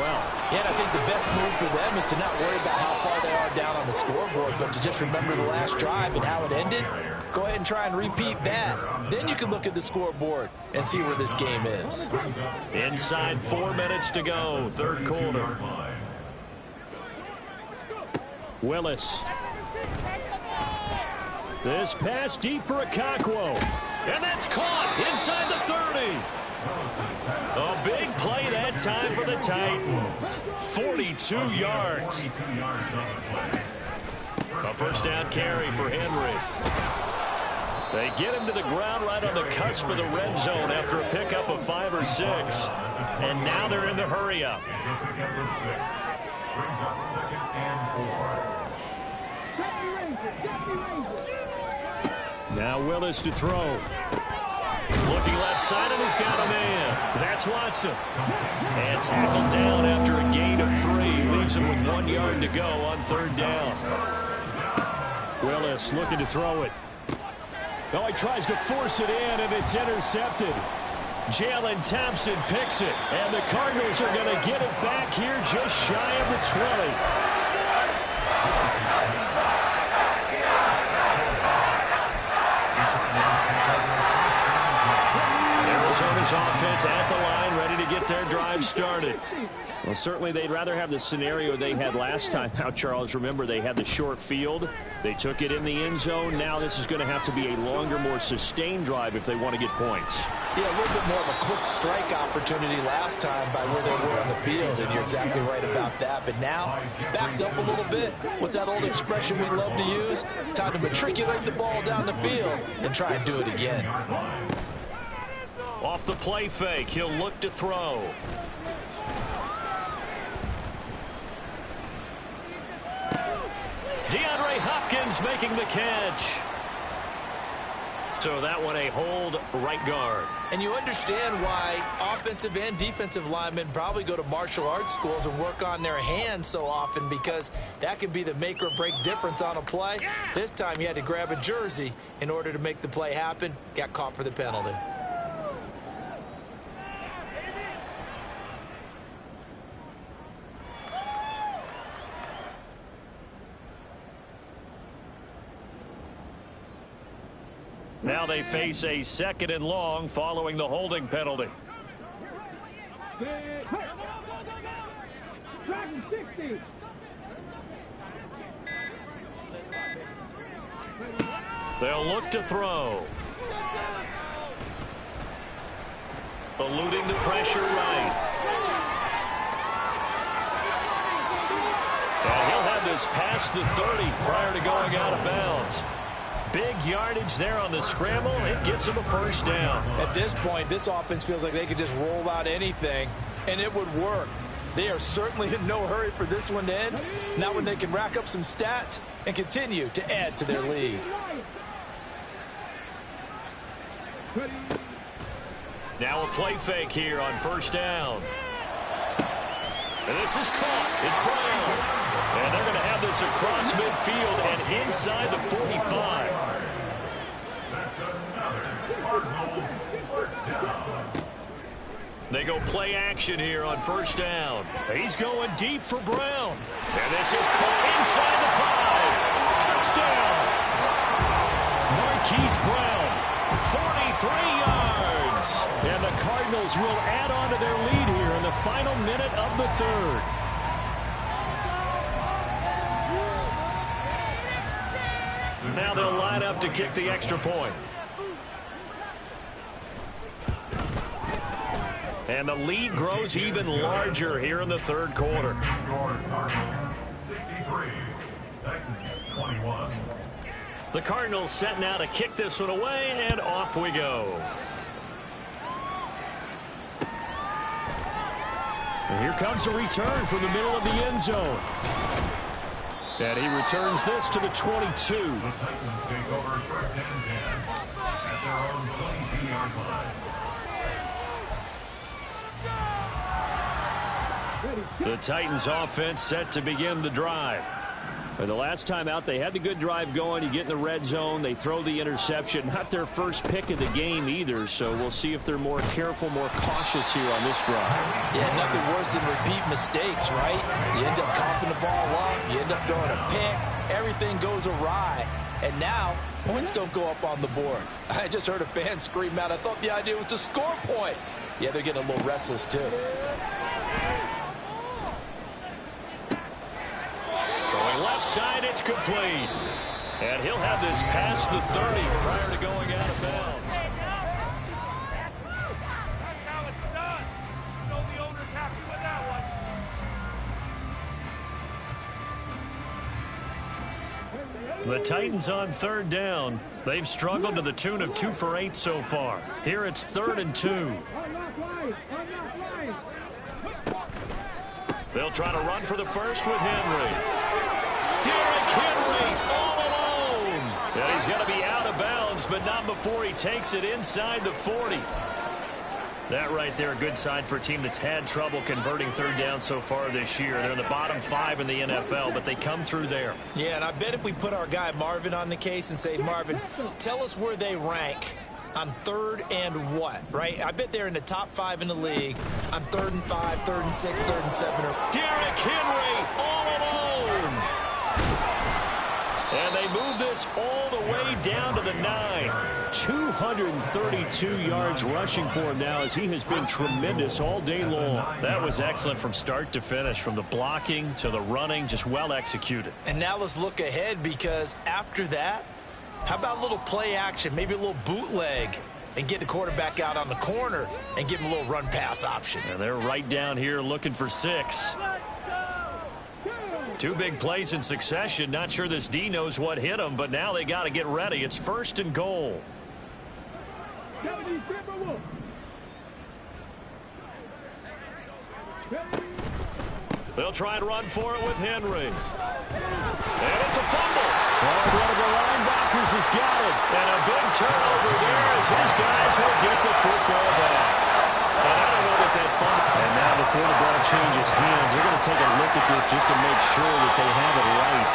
Speaker 3: Yeah, and I think the best move for them is to not worry about how far they are down on the scoreboard, but to just remember the last drive and how it ended. Go ahead and try and repeat that. Then you can look at the scoreboard and see where this game is.
Speaker 1: Inside 4 minutes to go, third quarter. Willis. This pass deep for Okakwo. And that's caught inside the 30. A big play that time for the Titans. 42 yards. A first down carry for Henry. They get him to the ground right on the cusp of the red zone after a pickup of 5 or 6. And now they're in the hurry up.
Speaker 4: Brings up 2nd and 4.
Speaker 1: Now Willis to throw. Looking left side, and he's got a man. That's Watson. And tackled down after a gain of 3. Leaves him with 1 yard to go on third down. Willis looking to throw it. Oh, he tries to force it in, and it's intercepted. Jalen Thompson picks it, and the Cardinals are going to get it back here just shy of the 20. Arizona's offense at the line, ready to get their drive started. Well, certainly they'd rather have the scenario they had last time out, Charles. Remember, they had the short field. They took it in the end zone. Now this is going to have to be a longer, more sustained drive if they want to get points.
Speaker 3: Yeah, a little bit more of a quick strike opportunity last time by where they were on the field, and you're exactly right about that. But now, backed up a little bit. What's that old expression we love to use? Time to matriculate the ball down the field and try and do it again.
Speaker 1: Off the play fake, he'll look to throw. DeAndre Hopkins making the catch. So that one a hold right guard.
Speaker 3: And you understand why offensive and defensive linemen probably go to martial arts schools and work on their hands so often, because that can be the make or break difference on a play. This time he had to grab a jersey in order to make the play happen. Got caught for the penalty.
Speaker 1: Now they face a 2nd and long following the holding penalty. They'll look to throw. Eluding the pressure right. And he'll have this past the 30 prior to going out of bounds. Big yardage there on the scramble. It gets him a first down.
Speaker 3: At this point, this offense feels like they could just roll out anything, and it would work. They are certainly in no hurry for this one to end. Now when they can rack up some stats and continue to add to their lead.
Speaker 2: Now a play fake here on first down. And this is caught. It's Brown. And they're going to have this across midfield and inside the 45.
Speaker 4: That's another Cardinals first down.
Speaker 2: They go play action here on first down. He's going deep for Brown. And this is caught inside the 5. Touchdown. Marquise Brown, 43 yards. And the Cardinals will add on to their lead here in the final minute of the third. Now they'll line up to kick the extra point. And the lead grows even larger here in the third quarter.
Speaker 4: Cardinals 63, Titans 21.
Speaker 2: The Cardinals set now to kick this one away, and off we go. And here comes a return from the middle of the end zone. And he returns this to the 22.
Speaker 4: The Titans take over first and 10 at their own 22-yard line.
Speaker 2: The Titans offense set to begin the drive. And the last time out, they had the good drive going. You get in the red zone, they throw the interception. Not their first pick of the game either, so we'll see if they're more careful, more cautious here on this drive.
Speaker 3: Yeah, nothing worse than repeat mistakes, right? You end up coughing the ball up, you end up throwing a pick, everything goes awry. And now, points don't go up on the board. I just heard a fan scream out, I thought the idea was to score points. Yeah, they're getting a little restless too.
Speaker 2: Throwing left side, it's complete. And he'll have this past the 30 prior to going out of bounds.
Speaker 5: That's how it's done. You know the owner's happy with that one.
Speaker 2: The Titans on third down. They've struggled to the tune of 2 for 8 so far. Here it's 3rd and 2. They'll try to run for the first with Henry. Derrick Henry all alone. And he's going to be out of bounds, but not before he takes it inside the 40. That right there, a good sign for a team that's had trouble converting third down so far this year. They're in the bottom 5 in the NFL, but they come through there.
Speaker 3: Yeah, and I bet if we put our guy Marvin on the case and say, Marvin, tell us where they rank on 3rd and what, right? I bet they're in the top 5 in the league on 3rd and 5, 3rd and 6, 3rd and 7.
Speaker 2: Derrick Henry all alone. And they move this all the way down to the 9. 232 yards rushing for him now as he has been tremendous all day long. That was excellent from start to finish, from the blocking to the running, just well executed.
Speaker 3: And now let's look ahead, because after that, how about a little play action, maybe a little bootleg, and get the quarterback out on the corner and give him a little run-pass option.
Speaker 2: And they're right down here looking for 6. 2 big plays in succession. Not sure this D knows what hit him, but now they got to get ready. It's 1st and goal. They'll try and run for it with Henry. And it's a fumble. And one of the linebackers has got it. And a big turnover there as his guys will get the football back. And I don't know that fumble. And now before the ball changes hands, they're going to take a look at this just to make sure that they have it right.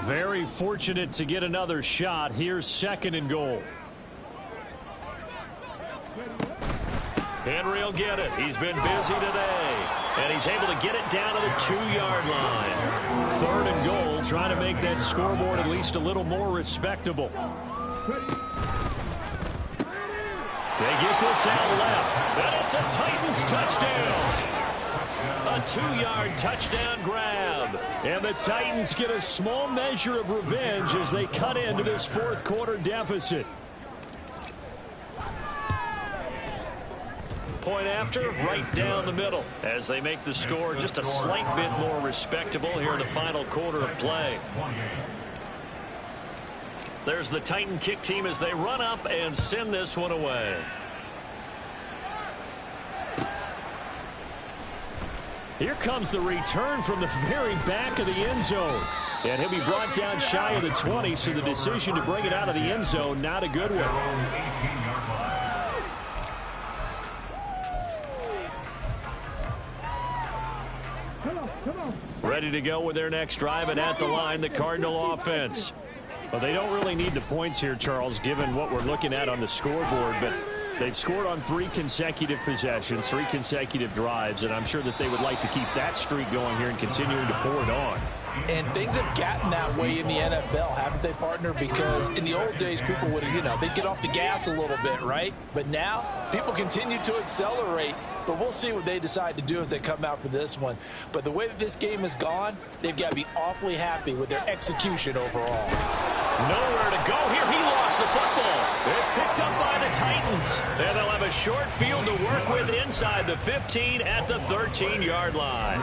Speaker 2: Very fortunate to get another shot. Here's 2nd and goal. Henry will get it. He's been busy today. And he's able to get it down to the 2-yard line. 3rd and goal, trying to make that scoreboard at least a little more respectable. They get this out left. And it's a Titans touchdown. A 2-yard touchdown grab. And the Titans get a small measure of revenge as they cut into this 4th quarter deficit. point after, right down the middle, as they make the score just a slight bit more respectable here in the final quarter of play. There's the Titan kick team as they run up and send this one away. Here comes the return from the very back of the end zone. And he'll be brought down shy of the 20, so the decision to bring it out of the end zone, not a good one. Ready to go with their next drive, and at the line, the Cardinal offense. Well, they don't really need the points here, Charles, given what we're looking at on the scoreboard, but they've scored on 3 consecutive possessions, 3 consecutive drives, and I'm sure that they would like to keep that streak going here and continuing to pour it on.
Speaker 3: And things have gotten that way in the NFL, haven't they, partner? Because in the old days, people would, they'd get off the gas a little bit, right? But now, people continue to accelerate. But we'll see what they decide to do as they come out for this one. But the way that this game has gone, they've got to be awfully happy with their execution overall.
Speaker 2: Nowhere to go here. He lost the football. It's picked up by the Titans. And they'll have a short field to work with inside the 15 at the 13-yard line.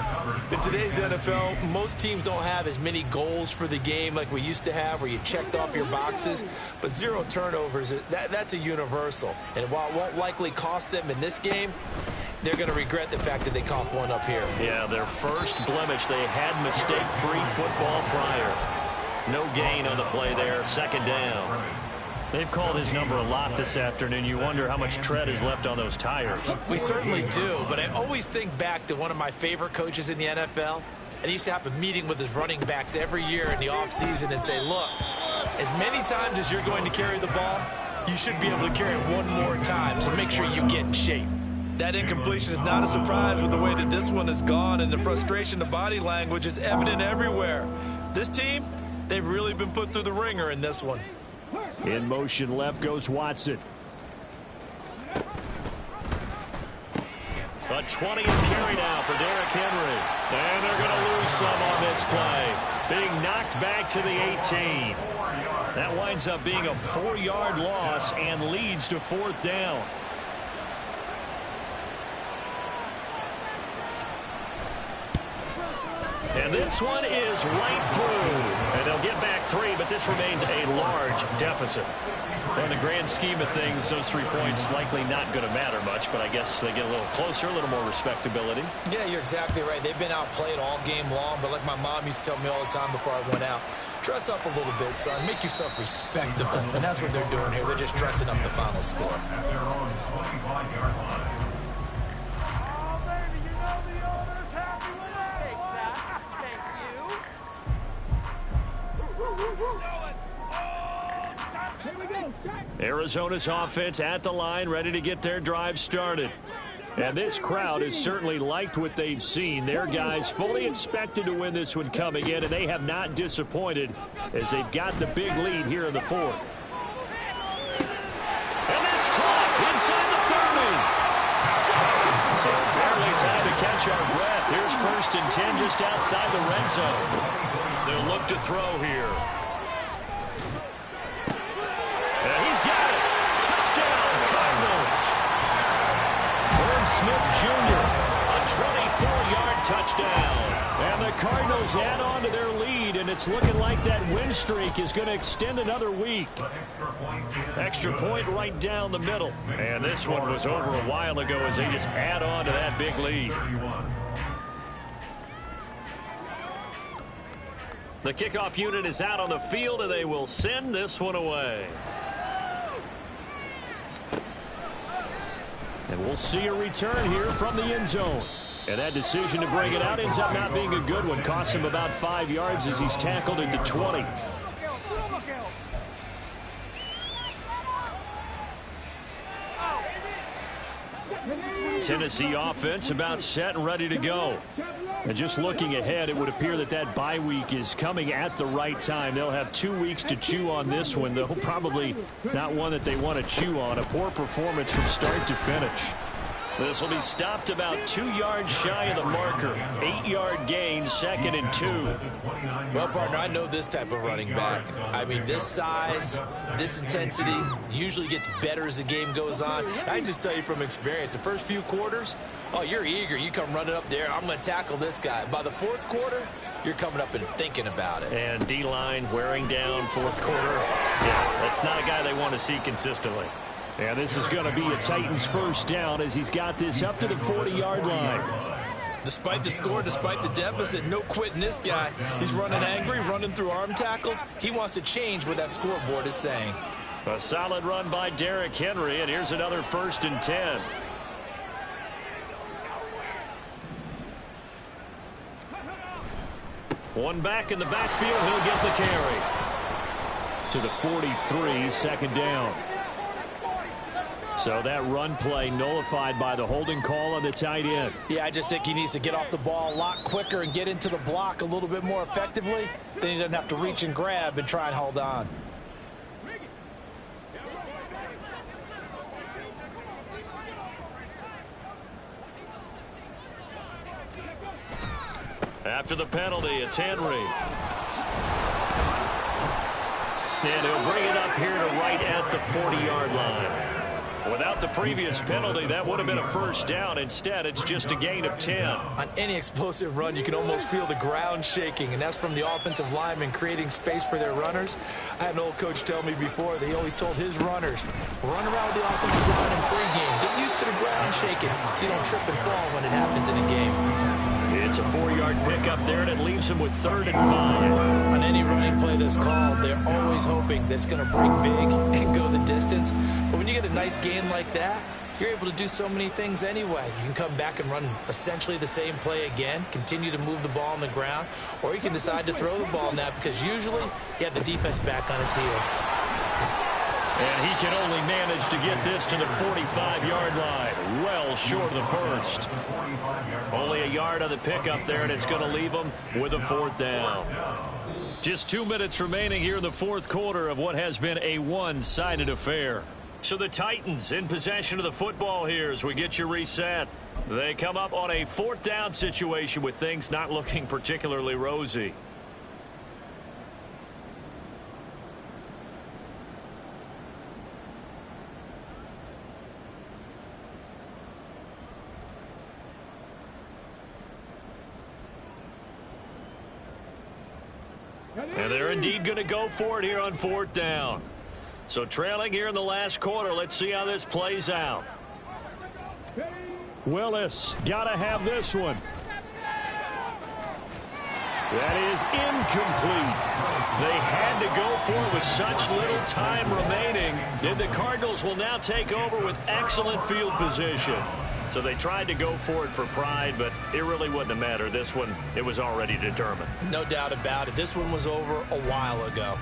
Speaker 3: In today's NFL, most teams don't have as many goals for the game like we used to have, where you checked off your boxes. But 0 turnovers, that's a universal. And while it won't likely cost them in this game, they're going to regret the fact that they coughed one up here.
Speaker 2: Yeah, their first blemish. They had mistake-free football prior. No gain on the play there, second down. They've called his number a lot this afternoon. You wonder how much tread is left on those tires.
Speaker 3: We certainly do, but I always think back to one of my favorite coaches in the NFL. And he used to have a meeting with his running backs every year in the offseason and say, look, as many times as you're going to carry the ball, you should be able to carry it one more time, so make sure you get in shape. That incompletion is not a surprise with the way that this one has gone, and the frustration, the body language is evident everywhere. This team, they've really been put through the ringer in this one.
Speaker 2: In motion left goes Watson. A 20 carry now for Derrick Henry. And they're going to lose some on this play. Being knocked back to the 18. That winds up being a 4-yard loss and leads to 4th down. And this one is right through. And they'll get back 3, but this remains a large deficit. Well, in the grand scheme of things, those 3 points likely not going to matter much, but I guess they get a little closer, a little more respectability.
Speaker 3: Yeah, you're exactly right. They've been outplayed all game long, but like my mom used to tell me all the time before I went out, dress up a little bit, son. Make yourself respectable. And that's what they're doing here. They're just dressing up the final score.
Speaker 4: At their own 25-yard line.
Speaker 5: Oh, baby, you know the owner's happy with that. Thank you. Here we go.
Speaker 2: Arizona's offense at the line, ready to get their drive started. And this crowd has certainly liked what they've seen. Their guys fully expected to win this one coming in, and they have not disappointed as they've got the big lead here in the 4th. And that's caught inside the 30. So barely time to catch our breath. Here's 1st and 10 just outside the red zone. They'll look to throw here. And he's got it. Touchdown, Cardinals. Smith Jr., a 24-yard touchdown. And the Cardinals add on to their lead, and it's looking like that win streak is going to extend another week. Extra point right down the middle. And this one was over a while ago as they just add on to that big lead. The kickoff unit is out on the field, and they will send this one away. And we'll see a return here from the end zone. And that decision to bring it out ends up not being a good one. Costs him about 5 yards as he's tackled at the 20. Tennessee offense about set and ready to go. And just looking ahead, it would appear that that bye week is coming at the right time. They'll have 2 weeks to chew on this one, though probably not one that they want to chew on. A poor performance from start to finish. This will be stopped about 2 yards shy of the marker. 8-yard gain, 2nd and 2.
Speaker 3: Well, partner, I know this type of running back. I mean, this size, this intensity usually gets better as the game goes on. I just tell you from experience, the first few quarters, oh, you're eager. You come running up there, I'm going to tackle this guy. By the 4th quarter, you're coming up and thinking about it.
Speaker 2: And D-line wearing down 4th quarter. Yeah, that's not a guy they want to see consistently. And this is going to be a Titans first down as he's got this up to the 40-yard line.
Speaker 3: Despite the score, despite the deficit, no quitting this guy. He's running angry, running through arm tackles. He wants to change what that scoreboard is saying.
Speaker 2: A solid run by Derrick Henry, and here's another 1st and 10. One back in the backfield, he'll get the carry. To the 43, 2nd down. So that run play nullified by the holding call on the tight end.
Speaker 3: Yeah, I just think he needs to get off the ball a lot quicker and get into the block a little bit more effectively. Then he doesn't have to reach and grab and try and hold on.
Speaker 2: After the penalty, it's Henry. And he'll bring it up here to right at the 40-yard line. Without the previous penalty, that would have been a 1st down. Instead, it's just a gain of 10.
Speaker 3: On any explosive run, you can almost feel the ground shaking, and that's from the offensive linemen creating space for their runners. I had an old coach tell me before, they always told his runners, run around with the offensive line in pregame. Get used to the ground shaking so you don't trip and fall when it happens in a game.
Speaker 2: It's a 4-yard pickup there, and it leaves him with 3rd and 5.
Speaker 3: On any running play that's called, they're always hoping that it's going to break big and go the distance. But when you get a nice gain like that, you're able to do so many things anyway. You can come back and run essentially the same play again, continue to move the ball on the ground, or you can decide to throw the ball now because usually you have the defense back on its heels.
Speaker 2: And he can only manage to get this to the 45-yard line, well short of the 1st. Only a yard on the pickup there, and it's going to leave him with a 4th down. Just 2 minutes remaining here in the 4th quarter of what has been a one-sided affair. So the Titans in possession of the football here as we get you reset. They come up on a 4th down situation with things not looking particularly rosy. And they're indeed going to go for it here on 4th down. So trailing here in the last quarter, let's see how this plays out. Willis, got to have this one. That is incomplete. They had to go for it with such little time remaining. And the Cardinals will now take over with excellent field position. So they tried to go for it for pride, but it really wouldn't have mattered. This one, it was already determined.
Speaker 3: No doubt about it. This one was over a while ago.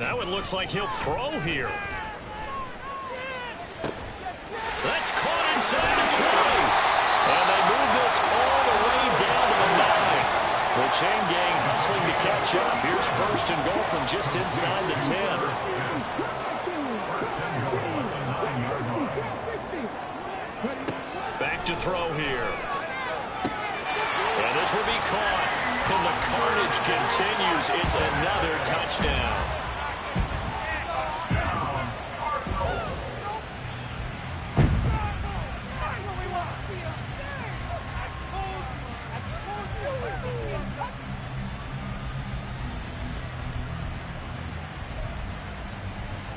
Speaker 2: Now it looks like he'll throw here. That's caught inside the 20. And they move this all the way down to the 9. The chain gang hustling to catch up. Here's 1st and goal from just inside the 10. Back to throw here. And this will be caught. And the carnage continues. It's another touchdown.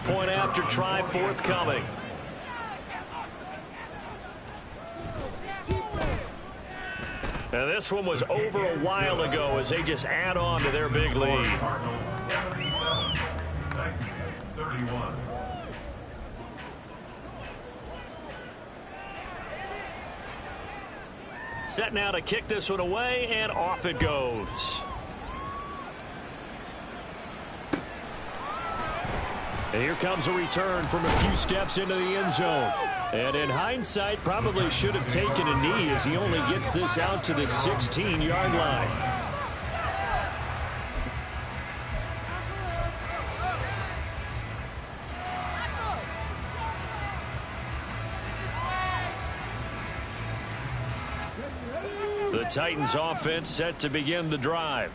Speaker 2: Point after try forthcoming. Now this one was over a while ago as they just add on to their big lead. Set now to kick this one away, and off it goes. And here comes a return from a few steps into the end zone. And in hindsight, probably should have taken a knee as he only gets this out to the 16-yard line. The Titans offense set to begin the drive.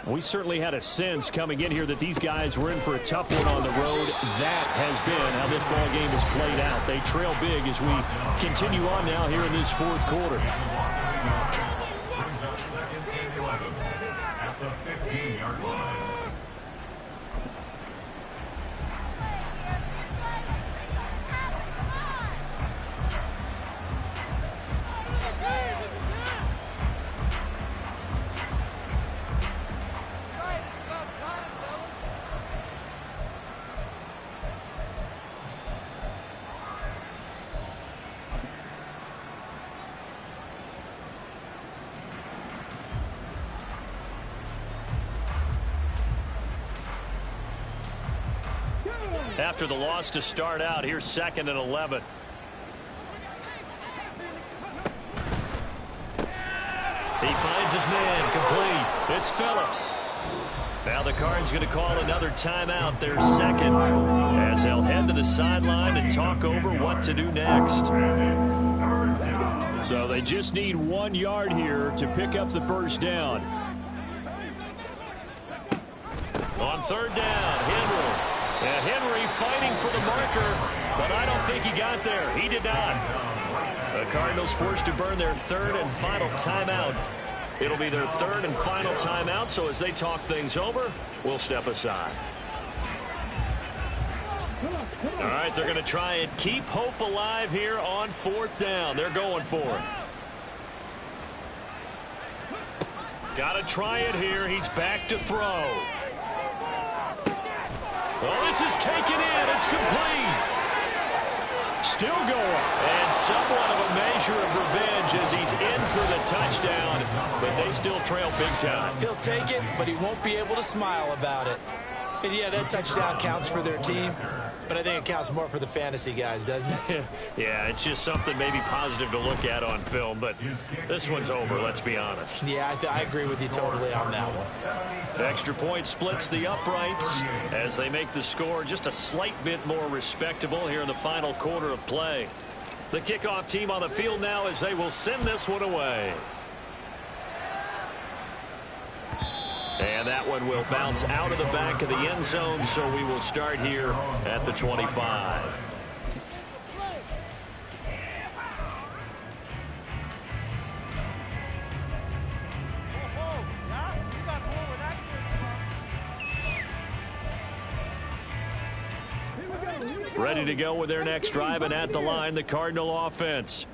Speaker 2: We certainly had a sense coming in here that these guys were in for a tough one on the road. That has been how this ball game has played out. They trail big as we continue on now here in this fourth quarter.
Speaker 4: Brings up 2nd and 11 at the 15-yard line.
Speaker 2: After the loss to start out, here's 2nd and 11. He finds his man, complete. It's Phillips. Now the Cards going to call another timeout, their second, as they'll head to the sideline and talk over what to do next. So they just need 1 yard here to pick up the first down. On 3rd down, Henry. And Henry fighting for the marker, but I don't think he got there. He did not. The Cardinals forced to burn their 3rd and final timeout. It'll be their 3rd and final timeout, so as they talk things over, we'll step aside. All right, they're going to try and keep hope alive here on 4th down. They're going for it. Got to try it here. He's back to throw. Well, this is taken in. It's complete. Still going. And somewhat of a measure of revenge as he's in for the touchdown, but they still trail big time.
Speaker 3: He'll take it, but he won't be able to smile about it. And yeah, that touchdown counts for their team, but I think it counts more for the fantasy guys, doesn't it?
Speaker 2: Yeah, it's just something maybe positive to look at on film, but this one's over, let's be honest.
Speaker 3: Yeah, I agree with you totally on that one.
Speaker 2: Extra point splits the uprights as they make the score just a slight bit more respectable here in the final quarter of play. The kickoff team on the field now as they will send this one away. And that one will bounce out of the back of the end zone, so we will start here at the 25. Ready to go with their next drive, and at the line, the Cardinal offense,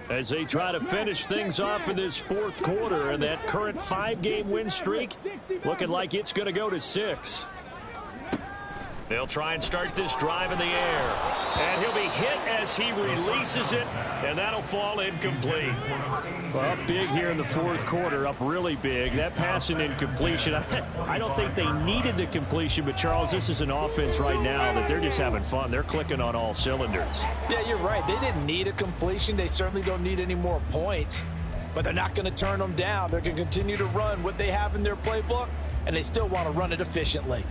Speaker 2: as they try to finish things off in this fourth quarter, and that current 5-game win streak looking like it's going to go to 6. They'll try and start this drive in the air, and he'll be hit as he releases it, and that'll fall incomplete. Well, up big here in the fourth quarter, up really big. That passing incompletion, I don't think they needed the completion, but Charles, this is an offense right now that they're just having fun. They're clicking on all cylinders.
Speaker 3: Yeah, you're right. They didn't need a completion. They certainly don't need any more points, but they're not going to turn them down. They're going to continue to run what they have in their playbook, and they still want to run it efficiently.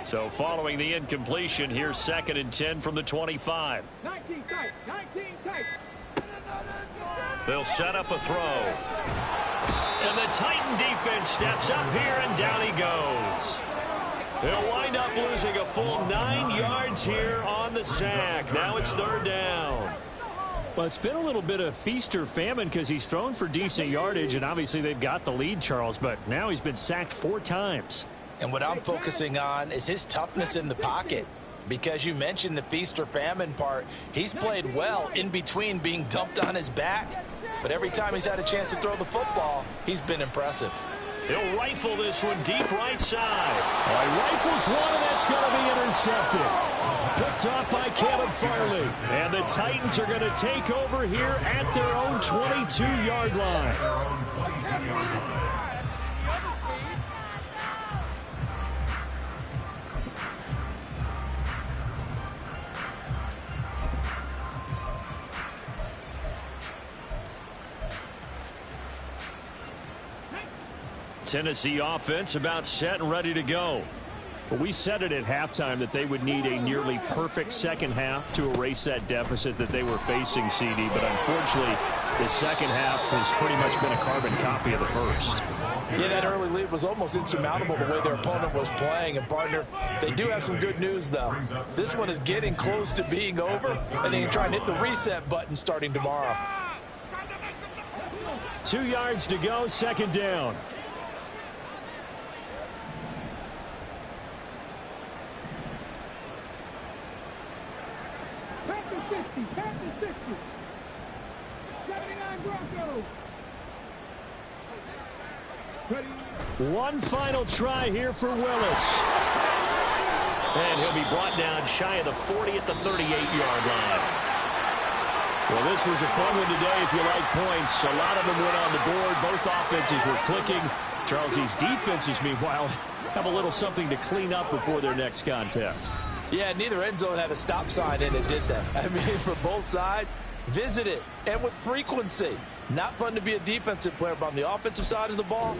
Speaker 2: So following the incompletion, here's 2nd and 10 from the 25.
Speaker 5: 19 tight, 19 tight.
Speaker 2: They'll set up a throw. And the Titan defense steps up here, and down he goes. They'll wind up losing a full 9 yards here on the sack. Now it's 3rd down. Well, it's been a little bit of feast or famine because he's thrown for decent yardage, and obviously they've got the lead, Charles, but now he's been sacked 4 times.
Speaker 3: And what I'm focusing on is his toughness in the pocket. Because you mentioned the feast or famine part, he's played well in between being dumped on his back. But every time he's had a chance to throw the football, he's been impressive.
Speaker 1: He'll rifle this one deep right side.
Speaker 2: All right, rifles one, and that's going to be intercepted. Picked off by Caleb Farley. And the Titans are going to take over here at their own 22-yard line.
Speaker 1: Tennessee offense about set and ready to go.
Speaker 2: Well, we said it at halftime that they would need a nearly perfect second half to erase that deficit that they were facing, CD. But unfortunately, the second half has pretty much been a carbon copy of the first.
Speaker 3: Yeah, that early lead was almost insurmountable the way their opponent was playing. And, partner, they do have some good news, though. This one is getting close to being over, and they can try and hit the reset button starting tomorrow.
Speaker 2: 2 yards to go, second down.
Speaker 5: Panthers 50. 79 Broncos.
Speaker 2: One final try here for Willis.
Speaker 1: And he'll be brought down shy of the 40 at the 38-yard line.
Speaker 2: Well, this was a fun one today if you like points. A lot of them went on the board. Both offenses were clicking. Charles, these defenses, meanwhile, have a little something to clean up before their next contest.
Speaker 3: Yeah, neither end zone had a stop sign in it, did they? I mean, for both sides, visit it, and with frequency. Not fun to be a defensive player, but on the offensive side of the ball,